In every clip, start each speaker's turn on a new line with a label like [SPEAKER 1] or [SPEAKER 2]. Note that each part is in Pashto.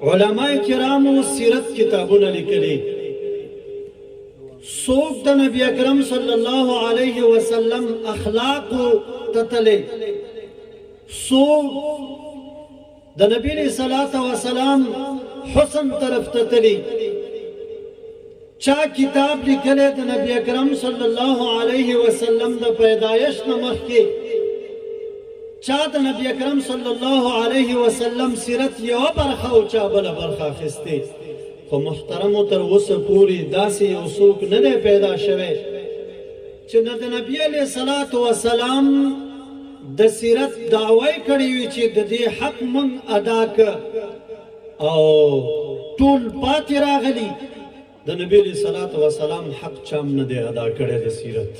[SPEAKER 1] علماء کرامو سیرت کتابونه لیکلي څوک د نبی اکرم صلی الله علیه وسلم اخلاق تتلی څوک د نبی علیہ الصلوۃ والسلام حسن طرف تتلی چا کتاب لیکلی د نبی اکرم صلی الله علیه وسلم د پیدایش نه مخکې چا د نبی اکرم صلی الله علیه وسلم سیرت یو برخه او چا بله برخه اخیستې خو محترمو تر اوسه پورې داسې یو څوک نه دی پیدا شوی چې نه د نبي علیه الصلاة وسلام د سیرت دعوی کړې وي چې د دې حق موږ ادا که او ټول پاتې راغلي د نبي علیه الصلاة وسلام حق چا هم نه دی ادا کړی د سیرت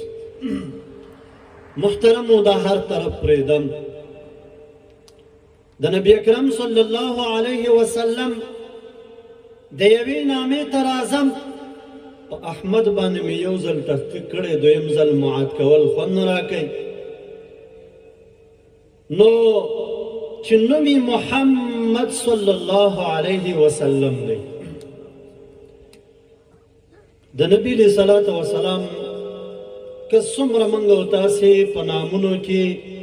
[SPEAKER 1] محترمو دا هر طرف پرېږدم د نبی اکرم صلی الله علیه وسلم د یوې نامې ته راځم په احمد باندې مې یو ځل تحقیق کړی دویم ځل معاد کول خوند نه راکوي نو چې نوم یې محمد صلی الله علیه وسلم دی د نبي علیه صلات وسلام که څومره موږ او تاسې په نامونو کې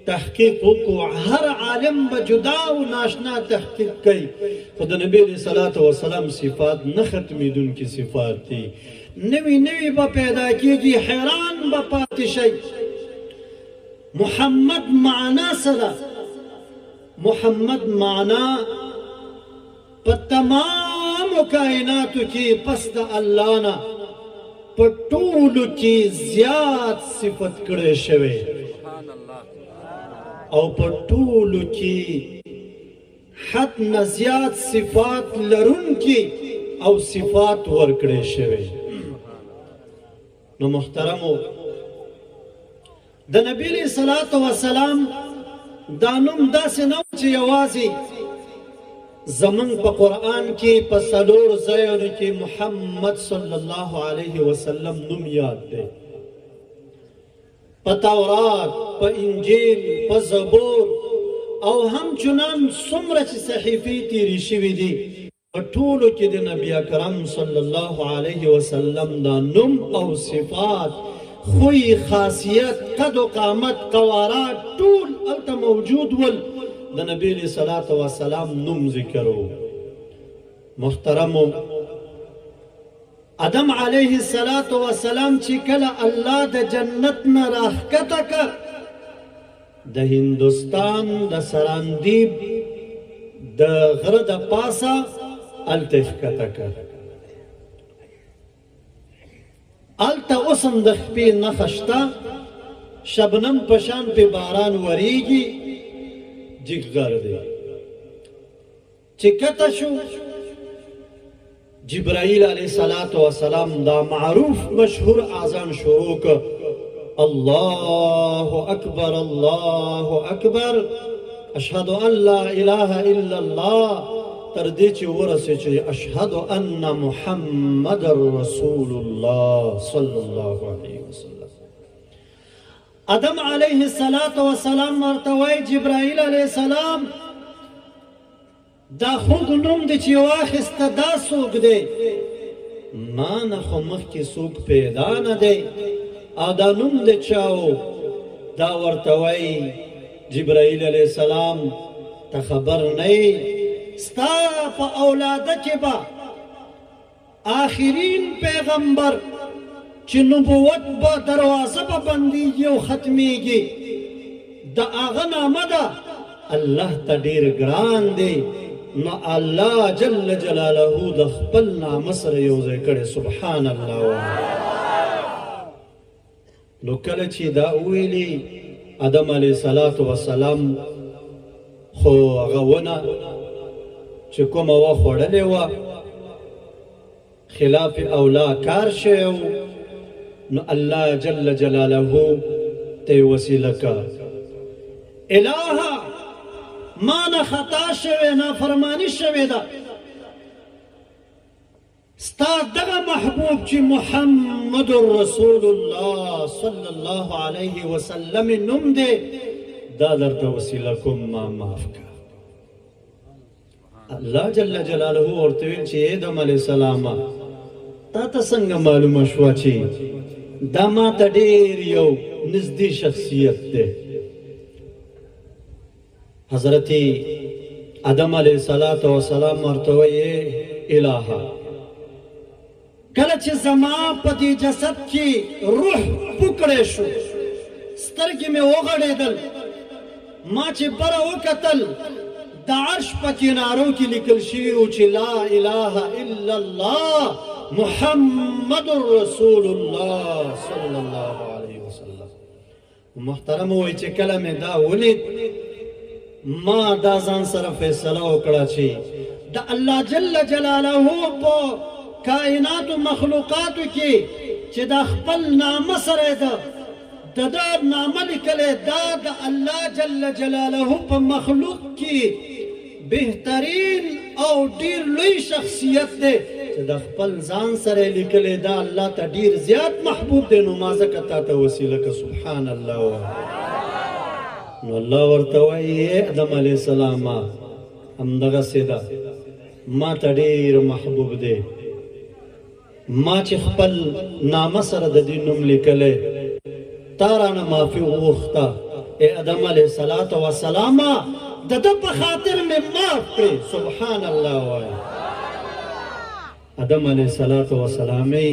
[SPEAKER 1] تحقیق وکړو هر عالم به جدا او ناشنا تحقیق کوي خو د نبي علیه صلات وسلام صفات نه ختمېدونکي صفات دي نوي نوي به پیدا کېږي حیران به پاتې شئ محمد معنا څه ده محمد معنا په تمامو کائناتو کې پس د الله نه په ټولو کې زیات صفت کړی شوی او په ټولو کې حد نه زیات صفات لرونکي او صفات ورکړی شوی نو محترمو د نبی علیه الصلاة وسلام دا نوم داسې نه و چې یوازې زمونږ په قرآن کې په څلور ځایونو کې محمد صلی الله علیه وسلم نوم یاد دی په تورات په انجیل په زبور او همچنان څومره چې صحیفې تیرې شوي دي په ټولو کې د نبي اکرم صلی الله علیه وسلم دا نوم او صفات خوی خاصیت قد و قامت قوارات ټول هلته موجود ول د نبی علیه صلات وسلام نوم ذکرو محترمو آدم علیه الصلاة والسلام چې کله الله د جنت نه راښکته که د هندوستان د سراندیب د غره د پاسه هلته ښکته که هلته اوس هم د شپې نښه شته شبنم په شان پې باران وریږي جګ غر دی چې کته شو جبرائیل علیه الصلاة والسلام دا معروف مشهور اذان شروع که الله اکبر اشهد ان لا اله الا الله تر دې چې ورسې چې اشهد ان محمد رسول الله صلی الله علیه وسلم آدم علیه الصلاة والسلام ورته وایي جبرائیل علیه السلام دا خوږ نوم دی چې واخیسته دا څوک دی ما نه خو مخکې څوک پیدا نه دی او دا نوم د چاو دا ورته وایي جبرائیل علیه السلام ته خبر نه یې ستا په اولاده کې به آخرین پیغمبر چې نبوت به دروازه به بندېږي او ختمېږي د هغه نامه ده الله ته ډېر ګران دی نو الله جل جلاله د خپل نامه سره یو ځای کړی سبحان الله نو کله چې دا وویلي آدم علیه الصلاة وسلام خو هغه ونه چې کومه وه خوړلې وه خلاف اولا کار شوی و نو الله جل جلاله ته یې وسیله که الهه ما نه خطا شوی نافرماني شوې ده ستا دغه محبوب چې محمد رسول الله صلی الله علیه وسلم نوم دی دا درته وسیله کوم ما معاف که الله جل جلاله ورته ویل چې آدم علیه السلام تا ته څنګه معلومه شوه چې دا ما ته ډېر یو نږدې شخصیت دی. حضرت آدم علیه السلام ورته وایي الها کله چې زما په دې جسد کې روح پکړی شو، سترګې مې وغړېدل، ما چې بره وکتل د عرش په کنارو کې لیکل شوي وو چې لا اله الا الله محمد رسول الله صلی الله علیه وسلم. محترم وایي چې کله مې دا ولید ما دا ځان سره فیصله وکړه چې د الله جل جلاله په کائناتو مخلوقاتو کې چې دا خپل نامه سره ده د ده نامه لیکلی، دا د الله جل جلاله په مخلوق کې بهترین او ډیر لوی شخصیت دی چې د خپل ځان سره لیکلی، دا الله ته ډیر زیات محبوب دی. نو ما ځکه تا ته وسیله که سبحان الله وایه. نو الله ورته وایي آدم علیه السلام همدغسې ده، ما ته ډیر محبوب دی، ما چې خپل نامه سره د دې نوم لیکلی تا رانه معافي وغوښته. ای آدم علیه السلام د ده په خاطر مې معاف کړې. سبحان الله وایه. آدم علیه السلام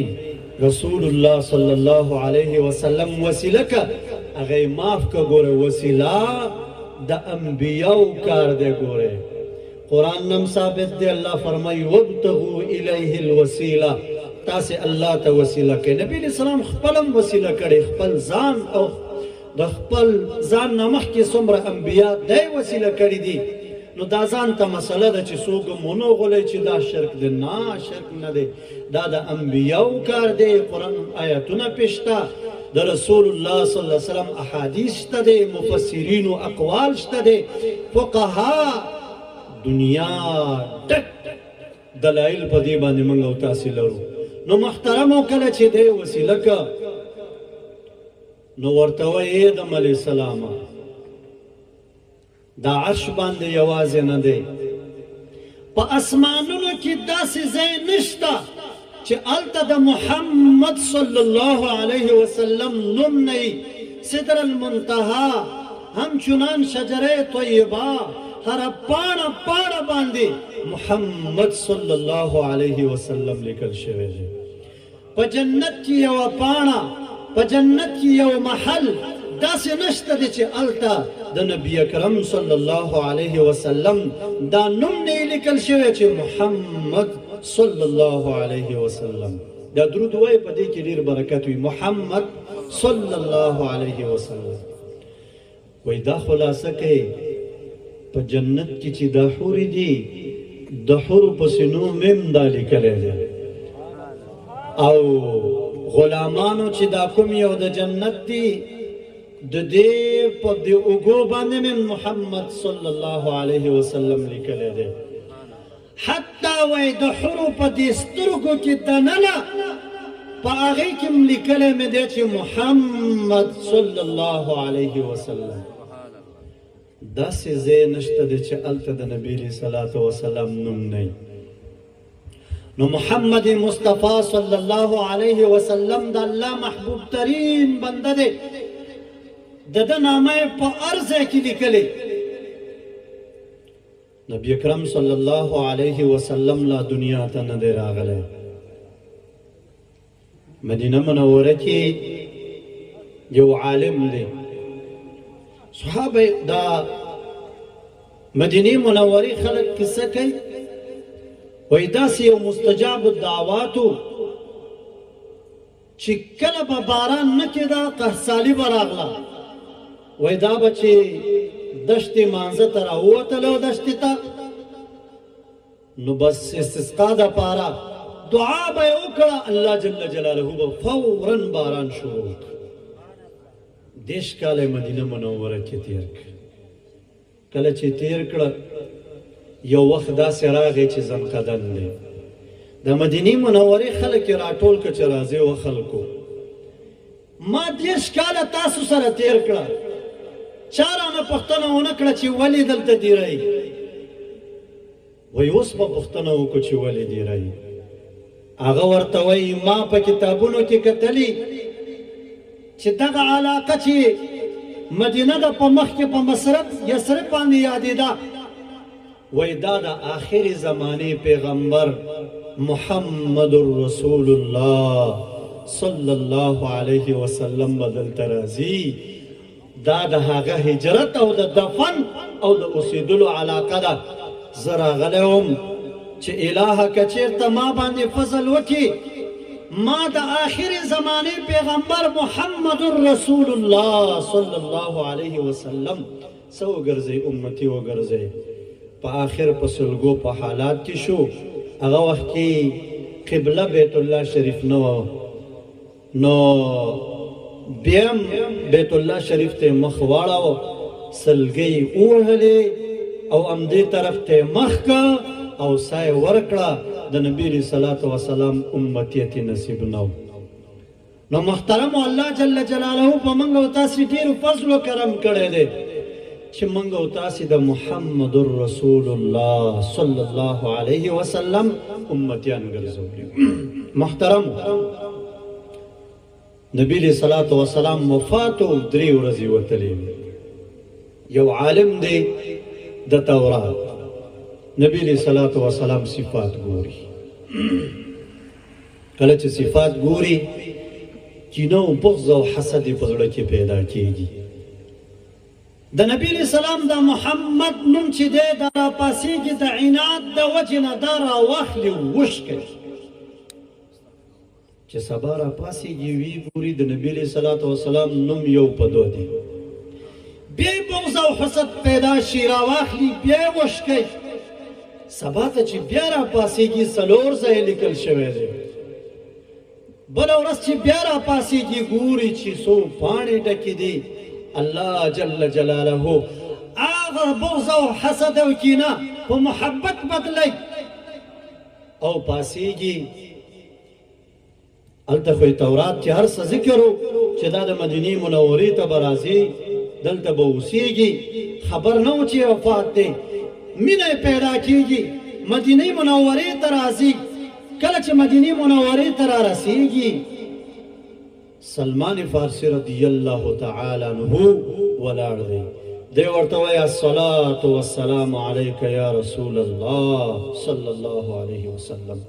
[SPEAKER 1] رسول الله صلی الله علیه وسلم وسیله که هغه یې معاف که. ګوره وسیله د انبیاو کار دی. ګوره قرآن نم ثابت دی، الله فرمایي وابتغوا الیه الوسیله، تاسې الله ته وسیله کوي. نبی علیه السلام خپل هم وسیله کړې، خپل ځان او د خپل ځان نه مخکې څومره انبیا دی وسیله کړي دي. نو دا ځان ته مسله ده چې څوک هم ونه غولوي چې دا شرک دی. نه، شرک نه دی، دا د انبیاو کار دی. قرآن آیاتونه پې شته، د رسول الله صلی الله علیه وسلم احادیث شته دی، مفسرینو اقوال شته دی، فقها دنیا ډک دلایل په دې باندې موږ او تاسې لرو. نو محترمو کله چې دی وسیله که نو ورته وایي آدم علیه السلام دا عرش باندې یوازې نه دی، په اسمانونو کې داسې ځای نشته چې هلته د محمد صلی الله علیه وسلم نوم نه وي. سدر المنتهی، همچنان شجره طیبه، هر پاڼه باندې محمد صلی الله علیه وسلم لیکل شوی دی. په جنت کې یوه پاڼه، په جنت کې یو محل داسې نشته دی چې هلته د نبی اکرم صلی الله علیه وسلم دا نوم نه لیکل شوی چې محمد صلی الله علیه وسلم. دا درود وایي په دې کې ډېر برکت وي. محمد صلی الله علیه وسلم وایي دا خلاصه کوي په جنت کې چې دا حورې دي د حورو پسې نوم هم دا لیکلی دی، او غلامانو چې دا کوم یو د جنت دي د دې په دې اوږو باندې مې محمد صلی الله علیه وسلم لیکلی دی. حتی وایي د حورو په دې سترګو کې دننه په هغې کې م لیکلی مې دی چې محمد صلی الله علیه وسلم. داسې ځای نشته دی چې هلته د نبي علیه صلات وسلام نوم نه وي. نو محمد مصطفی صلی الله علیه وسلم د الله محبوب ترین بنده دی. د ده نامه یې په هر ځای کې لیکلی. نبی اکرم صلی الله علیه وسلم لا دنیا ته نه دی راغلی. مدینه منوره کې یو عالم دی. صحابه دا مدینه منورې خلک کیسه کوي، وایي داسې یو مستجاب الدعواتو چې کله به باران نه کېده قحطسالي به راغله. وایي دا به چې دشتې مانځه ته راووتلو دشتې ته، نو بس استسقا دپاره دعا به یې وکړه، الله جل جلاله به فورا باران شروع وکړ. دیش کاله مدینه منوره کې تیر کړ. کله چې تیر کړه یو وخت داسې راغی چې ځنقدن دی. د مدینې منورې خلک یې راټول کړه چې راځئ و خلکو ما دیش کاله تاسو سره تیر کړه، چا رانه پوښتنه ونه کړه چې ولې دلته دیرئ. وی اوس په پوښتنه وکړو چې ولې دې رایي هغه ورته وایي ما په کتابونو کې کتلي چې دغه علاقه چې مدینه ده په مخ کې په یثرب باندې یادېده وی دا د آخر زمانې پیغمبر محمد رسول الله صلی الله علیه وسلم بدل ترازی دا د هغه هجرت او د دفن او د اوسېدلو علاقه ده زه راغلی وم چې الهه که چېرته ما باندې فضل وکړي ما د آخر زمانې پیغمبر محمد رسول الله صلی الله علیه وسلم څه وګرځئ امتي وګرځئ په آخر په سلګو په حالات کې شو هغه وخت کې قبله بیت الله شریف نه و نو بیم بیت الله شریف ته مخ واړاوه سلګۍ ووهلې او همدې طرف ته مخ که او سای ورکړه د نبی علیه صلات وسلام امتیت نصیب نه و نو محترم الله جل جلاله په موږ او تاسې ډېر فضل و کرم کړی دی چې موږ او تاسې د محمد رسول الله صلی الله علیه وسلم امتیان ګرځولي محترم نبی علیه صلات وسلام وفات و 3 ورځې وتلې یو عالم دی د تورات نبی علیہ الصلوۃ والسلام صفات ګوري کله چې صفات ګوري کینه او بغض او حسد په زړه کې پیدا کیږي د نبی علیہ السلام د محمد نوم چې دی د راپاسېږي د عناد د وجې نه دا راواخلي وشکي چې سبا راپاسېږي وی ګوري د نبی علیہ الصلوۃ والسلام نوم یو په دوه دی بیا بغض او حسد پیدا شي راواخلي بیا وشکي سبا ته چې بیا راپاسېږي 4 ځایه لیکل شوی دی بله ورځ چې بیا راپاسېږي ګوري چې څو پاڼې ډکې دي الله جل جلاله هغه بغض او حسد او کینه په محبت بدلی او پاسېږي هلته خو تورات چې هر څه ذکر و چې دا د مدینې منورې ته به راځي دلته به اوسېږي خبر نه و چې وفات دی مینه پیدا کیږي مدینه منورې ته راځي کله چې مدینه منورې ته رارسیږي سلمان فارسی رضی الله تعالی عنہ ولاړ دی دی ورته وایي الصلاة والسلام علیک یا رسول الله صلی الله علیه وسلم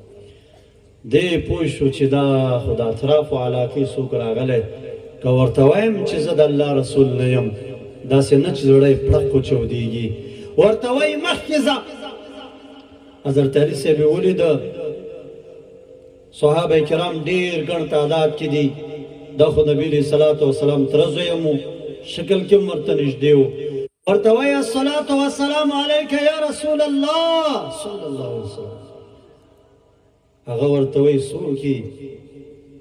[SPEAKER 1] دی پوه شو چې دا خو د اطرافو علاقې څوک راغلی که ورته وایم چې زه د الله رسول نه یم داسې نه چې زړه یې پړق وچودېږي ورته وایي مخکې ځه حضرت علي صاحب یې ولیده صحابه کرام ډېر ګڼ تعداد کې دي دا خو نبي علیه صلات وسلام تره زوی هم شکل کې هم ورته نږدې و ورته وایي الصلاة والسلام علیک یا رسول الله صلی الله علیه وسلم هغه ورته وایي څوک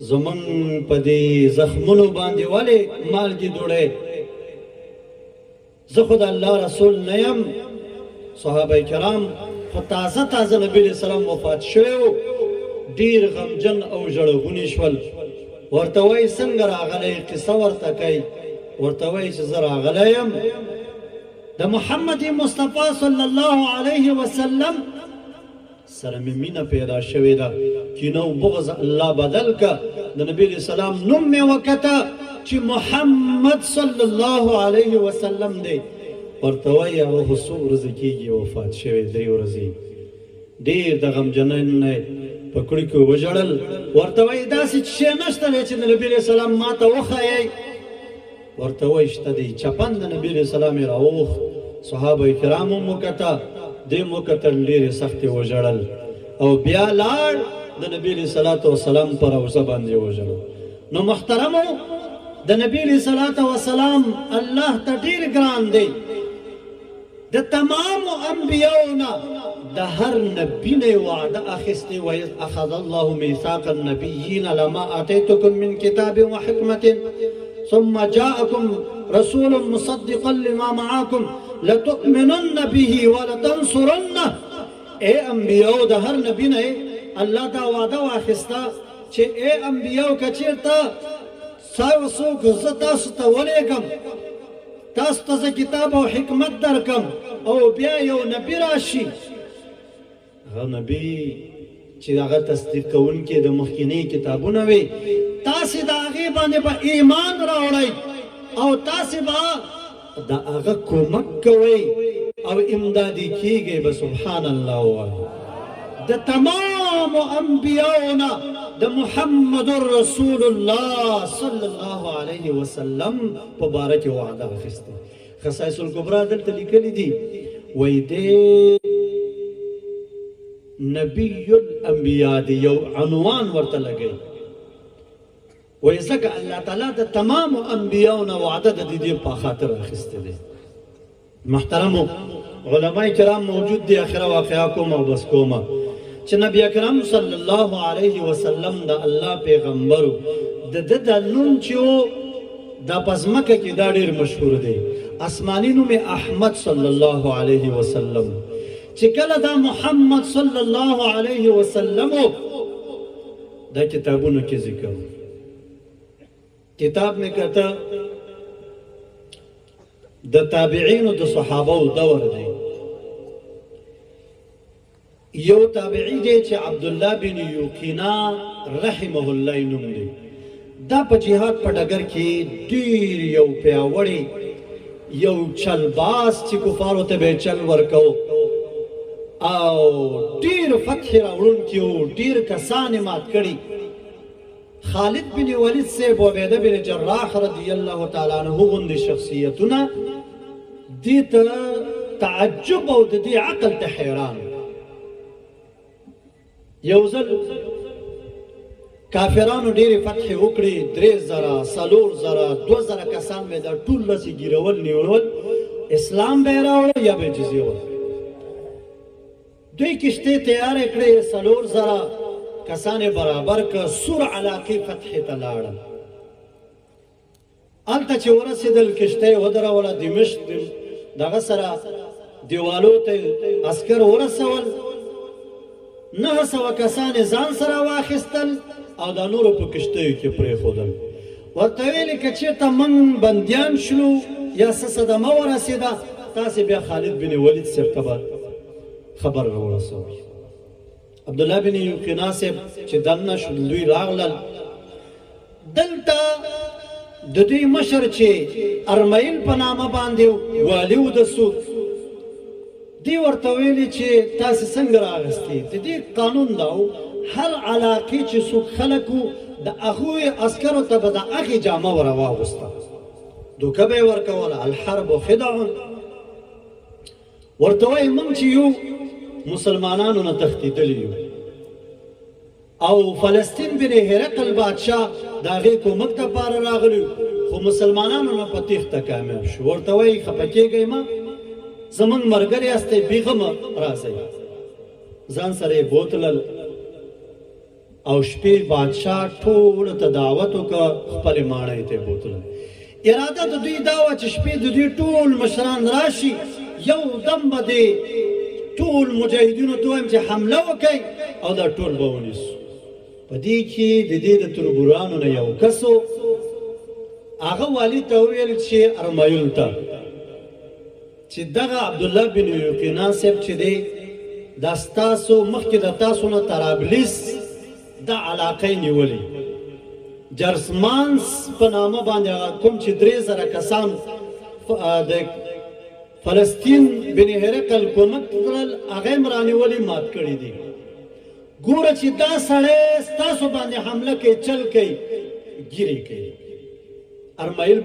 [SPEAKER 1] زمونږ په دې زخمونو باندې ولې مالګې دوړې زه خو د الله رسول نه یم صحابه کرام خو تازه تازه نبي علیه السلام وفات شوی و ډېر غمجن او ژړغوني شول ورته وایي څنګه راغلی قصه ورته کوي ورته وایي چې زه راغلی یم د محمد مصطفی صلی الله علیه وسلم سره مې مینه پیدا شوې ده کینه او بغض الله بدل که د نبي علیه السلام نوم مې وکته چې محمد صلی الله علیه وسلم دی ورته وایي هغه خو څو ورځې کېږي وفات شوی 3 ورځې ډېر د غمجنۍ نه په کړي کې وژړل ورته وایي داسې شی نشته دی چې د نبي علیه السلام ما ته وښایئ ورته وایي شته دی چپن د نبي علیه السلام یې راووخت صحابه کرام هم وکته دی هم وکتل ډېرې سختې وژړل او بیا لاړ د نبي علیه صلات وسلام په روضه باندې وژړل نو محترمو د نبی علیه صلات وسلام الله ته ډېر ګران دی د تمامو انبیاؤنا د هر نبي نه وعده اخیستې وایي اخذ الله میثاق النبیین لما آتیتکم من کتاب وحکمة ثم جاءكم رسول مصدقا لما معاكم لتؤمنن به ولتنصرنه اے انبیاء د هر نبی نه الله دا وعده واخیسته چې اے انبیاء که چېرته څوک زه تاسو ته ولیږم تاسو ته زه کتاب او حکمت درکم او بیا یو نبی راشي هغه نبی چې هغه تصدیق کوونکي د مخکینی کتابونه وي تاسې د هغې باندې به ایمان راوړئ او تاسې به د هغه کومک کوئ او امدادي کیږئ به سبحان الله ووایئ د تمامو انبیاؤنا د محمد رسول الله صلی الله علیه وسلم په باره کې وعده اخیستې خصائص الکبرا دلته لیکلي دي وایي دی نبی الانبیاء دی یو عنوان ورته لګوي وایي ځکه الله تعالی د تمامو انبیاؤنا وعده د دې په خاطر اخیستې دی محترمو علماء کرام موجود دي اخره واقعه کوم او بس کومه چې نبی اکرم صلی الله علیه وسلم د الله پیغمبرو د ده د نوم چې و دا په ځمکه کې دا ډېر مشهور دی آسماني نوم یې احمد صلی الله علیه وسلم چې کله دا محمد صلی الله علیه وسلم دا کتابونو کې ذکر کتاب مې کته د تابعینو د صحابو دور دی یو تابعی دی چې عبدالله بن یوقینا رحمه الله نوم دی دا په جهاد په ډګر کې ډېر یو پیاوړی یو چلباز چې کفارو ته به چل ورکو او ډېر فتح راوړونکي وو ډېر کسان یې مات کړي خالد بن ولید صاحب و عبیده بن جراح رضی الله تعالی عنه غوندې شخصیتونه دې ته تعجب او د دې عقل ته حیران یو ځل کافرانو ډېرې فتحې وکړې 3,000 4,000 2,000 کسان به دا ټول لسې ګیرول نیول اسلام به یې راوړه یا به جزیه ورکړه دوی کشتۍ تیارې کړې 4,000 کسان یې برابر کړه سور علاقې فتحې ته لاړل هلته چې ورسېدل کشتۍ ودروله دمشق دغه سره دیوالو ته عسکر ورسول 900 کسان ځان سره واخیستل او دا نورو په کشتیو کې پرېښودل ورته ویلې که چېرته موږ بندیان شلو یا څه صدمه ورسېده تاسې بیا خالد بن ولید صاحب ته به خبر راورسوئ عبدالله بن یوقینا صاحب چې دننه شول دوی راغلل دلته د دوی مشر چې ارمایل په نامه باندې والي و د سود دی ورته ویلي چې تاسې څنګه راغستې د دې قانون دا و هر علاقې چې څوک خلک وو د هغوی عسکرو ته به د هغې جامه ور واغوسته دوکه به یې ورکوله الحرب خدع ورته وایي موږ چې یو مسلمانانو نه تښتېدلي یو او فلسطین بن هرقل بادشاه د هغې کومک دپاره راغلی خو مسلمانانو نه په تېښته کامیاب شو ورته وایي خفه کېږئ مه زمونږ ملګري یاستئ بېغمه راځئ ځان سره یې بوتلل او شپې بادشاه ټولو ته دعوت وکړه خپلې ماڼۍ ته یې بوتلل اراده د دوی دا وه چې شپې د دوی ټول مشران راشي یو دم به دې ټول مجاهدینو ته وایم چې حمله وکئ او دا ټول به ونیسو په دې کې د دې د تربورانو نه یو کس و هغه والي ته وویل چې ارمایل ته چې دغه عبدالله بن یوقینا صاحب چې دی دا ستاسو مخکې د تاسو نه طرابلس دا علاقه یې نیولې جرسمانس په نامه باندې هغه کوم چې 3,000 کسان د فلسطین بن هرقل کومک کړل هغه یې رانیولي مات کړي دي ګوره چې دا سړی ستاسو باندې حمله کوي چل کوي ګیرې کوي ارمایل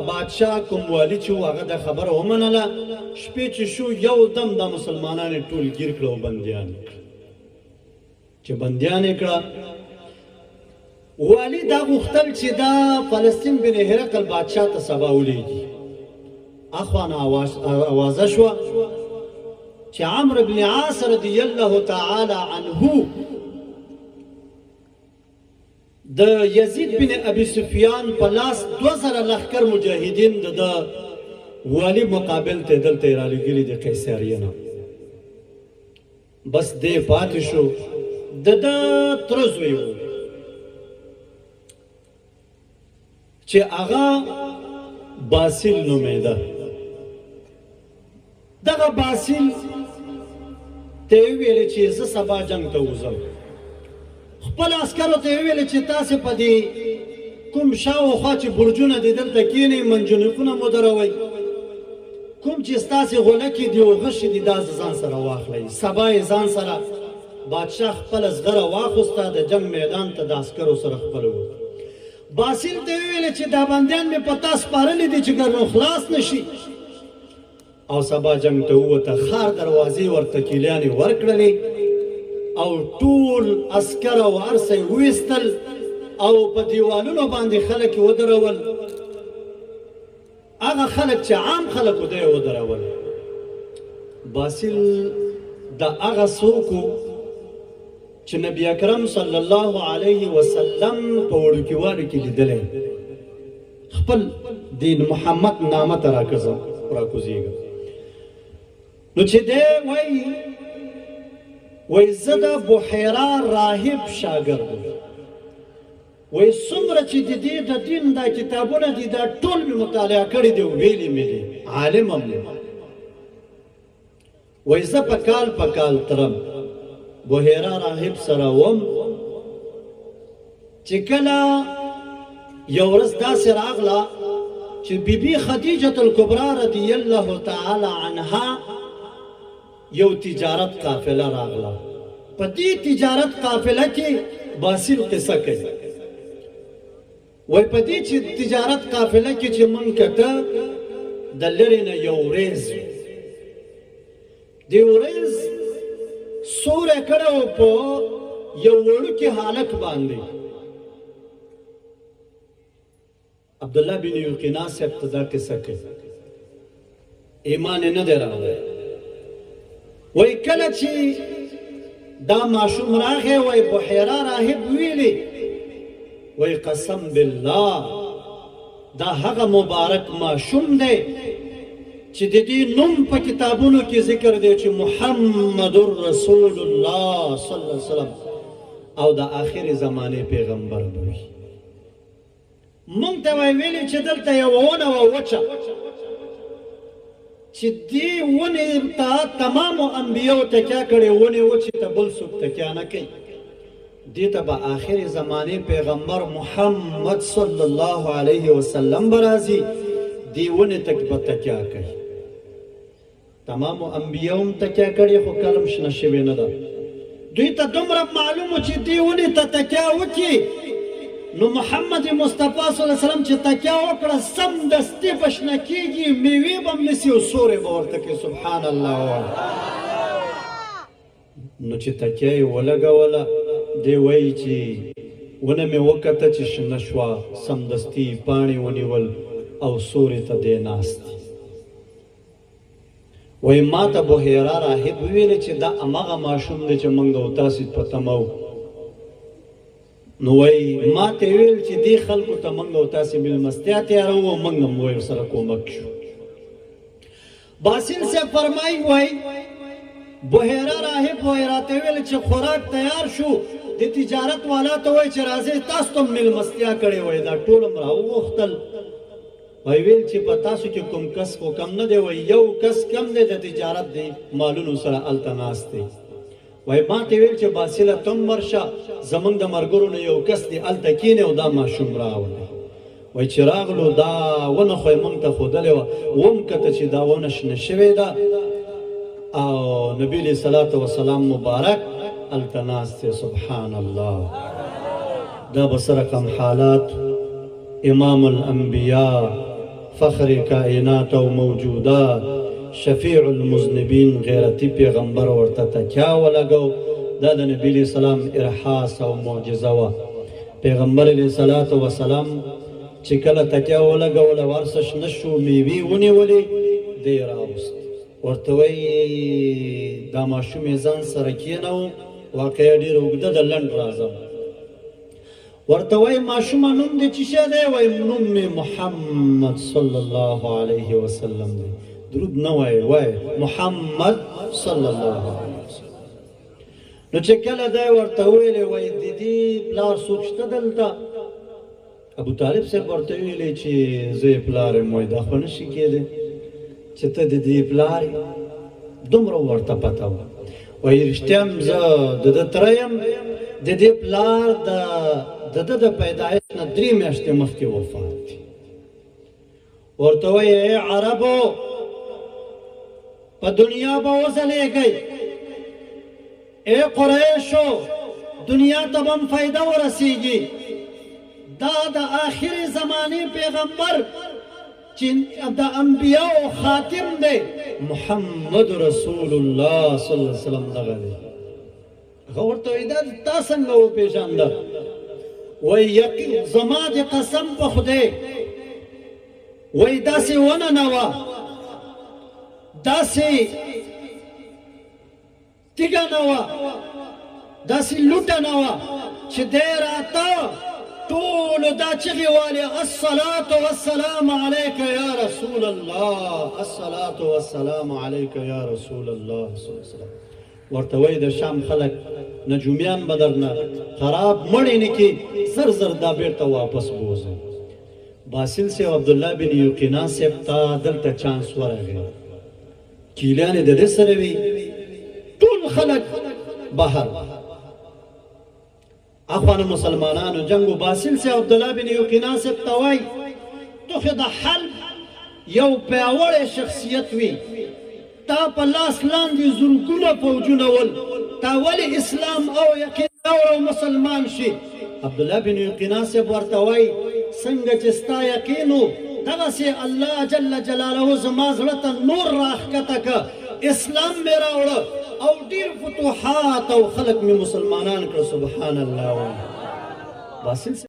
[SPEAKER 1] بادشاه کوم والي چې و هغه دا خبره ومنله شپې چې شو یو دم دا مسلمانان یې ټول ګیر کړه او بندیان یې کړه چې بندیان یې کړه والي دا غوښتل چې دا فلسطین بن هرقل بادشاه ته سبا ولیږي اخوانه اوازه شوه چې عمرو بن عاص رضی الله تعالی عنه د یزید بن ابي سفیان په لاس 2,000 لښکر مجاهدین د والی مقابل ته دلته رالیږلي د قیصریه نه بس دی پاتې شو د ده تره زوی و چې هغه باسل نومېده دغه باسل ته یې ویلې چې زه سبا جنګ ته وځم خپل عسکرو ته یې ویلې چې تاسې په دې کوم شاوخوا چې برجونه دي دلته کښېنئ منجنیقونه مو دروئ کوم چې ستاسې غولکې دي او غشې دي دا ځان سره واخلئ سبا یې ځان سره بادشاه خپله زغره واخوسته د جنګ میدان ته د عسکرو سره خپله ووت باسل ته یې ویلې چې دا بندیان مې په تا سپارلي دي چې ګر نو خلاص نه شي او سبا جنګ ته ووته ښار دروازې ورته کیلیانې ورکړلې او ټول عسکر او هر څه یې وویستل او په دیوالونو باندې خلک یې ودرول هغه خلک چې عام خلک و دی ودرول باسل د هغه څوک چې نبی اکرم صلی الله علیه وسلم په وړوکیوالي کې لیدلی خپل دین محمد نامه ته راکوزېږم نو چې دی وایي زه د بحیرا راهب شاګرد وایي څومره چې د دې د دین دا کتابونه دي دا ټول مې مطالعه کړي دي ویلي مې دي عالم هم یم وایي زه په کال ترم بحیرا راهب سره وم چې کله یو ورځ داسې راغله چې بیبي خدیجة الکبرا رضی الله تعالی عنها یو تجارت قافله راغله په دې تجارت قافله کې باسل قصه کوي وای په دې چې تجارت قافله کې چې مونږ کته د لرې نه یو ورېز دی ورېز سوره کړو په یو وړوکي هالک باندې عبد الله بن یوقینا سے ابتدا قصه کوي ایمان نه دی راغلی وای کله چې دا ماشوم راغی وای بحیرا راهب ویلی وای قسم بالله دا هغه مبارک ماشوم دی چې د دې نوم په کتابونو کې ذکر دی چې محمد رسول الله صلی الله علیه وسلم او د آخر زمانه پیغمبر دی مونږ ته ویلي چې دلته یو ونه وچه چې دې ونې ته تمامو انبیاو تکیه کړې ونې وچې ته بل څوک تکیه نه کوي دې ته به آخر زمانه پیغمبر محمد صلی الله علیه وسلم به راځي دې ونې ته به تکیه کوي تمامو انبیاو هم تکیه کړې خو کلم شنه شوې نه ده دوی ته دومره معلومه چې دې ونې ته تکیه وکړي نو محمد مصطفی صلی الله علیه وسلم چې تکیه وکړه سمدستي به شنه کېږي میوې به هم نیسي او سوری به ورته کوي سبحان الله نو چې تکیه یې ولګوله دی وایي چې ونه مې وکته چې شنه شوه سمدستي پاڼې ونیول او سوري ته دی ناست وایي ما ته بحیرا راهب وویلې چې دا هماغه ماشوم دی چې موږ او تاسې په تمه وو نو وایي ما ته ویل چې دې خلکو ته موږ او تاسې مېلمستیا تیاروو او موږ هم وایي ورسره کومک شو باسل صاحب فرمایي وایي بحیرا راهب وایي راته ویل چې خوراک تیار شو د تجارت والا ته وایي چې راځئ تاسو ته هم مېلمستیا کړې وایي دا ټول هم راوغوښتل وایي ویل چې په تاسو کې کوم کس خو کم نه دی وایي یو کس کم دی د تجارت دی مالونو سره هلته ناست دی وای ما ته ویل چې باسله تم ورشه زمونږ د ملګرو نه یو کس دی هلته کښېنې او دا ماشوم راولی وای چې راغلو دا ونه خو یې موږ ته ښودلې وه وم کته چې دا ونه شنه شوې ده او نبي علیه صلات وسلام مبارک هلته ناست دی سبحان الله دا به څه رقم حالات امام الانبیاء فخر کائنات او موجودات شفیع المذنبین غیرتی پیغمبر ورته تکیه ولګو دا د نبی علیه السلام ارحاس او معجزه وه پیغمبر علیه صلات وسلام چې کله تکیه ولګوله ورسه شنه شو میوې ونیولې دی یې راوست ورته وایي دا ماشوم یې ځان سره کښېنوو واقعه ډېره اوږده ده لنډ راځم ورته وایي ماشومه نوم دې څه شی دی وایي نوم مې محمد صلی الله علیه وسلم دی درود نه وایي محمد صلی الله علیه وسلم نو چې کله دی ورته ویلې وایي د دې پلار څوک شته دلته ابو طالب صاحب ورته ویلې چې زه یې پلار یم وایي دا خو نه شي کېدی چې ته د دې پلار یې دومره ورته پته وه وای رښتیا هم زه د ده تره یم د دې پلار د ده د پیدایښت نه 3 میاشتې مخکې وفات دي ورته وایي ای عربو په دنیا به وځلیږئ ای قریشو دنیا ته به هم فایده ورسیږي دا د آخري زمانې پیغمبر چې د انبیاو خاتم دی محمد رسول الله صلی الله علیه وسلم دغه دی هغه ورته وایي دا تا څنګه وپېژانده وایي یقین زما د قسم په خدای وایي داسې وننوه داسې تیږه نه وه داسې لوټه نه وه چې دی راته ټولو دا چغې والې الصلاة والسلام علیک یا رسول الله الصلاة والسلام علیک یا رسول الله صلی الله علیه وسلم ورته وایي د شام خلک نجومیان به درنه خراب مړی نه کي زر زر دا بیرته واپس بوځئ باسل صاحب عبدالله بن یوقینا صاحب ته دلته چانس ورغی کیلیانې د ده سره وي ټول خلک بهر اخوانو مسلمانانو جنگو باسل صاحب عبدالله بن یوقینا صاحب ته وایي تو خو د حلب یو پیاوړی شخصیت وي تا په لاس لاندې زرګونه فوجونه ول تا ولې اسلام او یقین راوړه او مسلمان شي عبدالله بن یوقینا صاحب ورته وایي څنګه چې ستا یقین و دغسې الله جل جلاله زما زړه ته نور راښکته که اسلام مې راوړه او ډېر فتوحات او خلک مې مسلمانان کړه سبحان الله باسل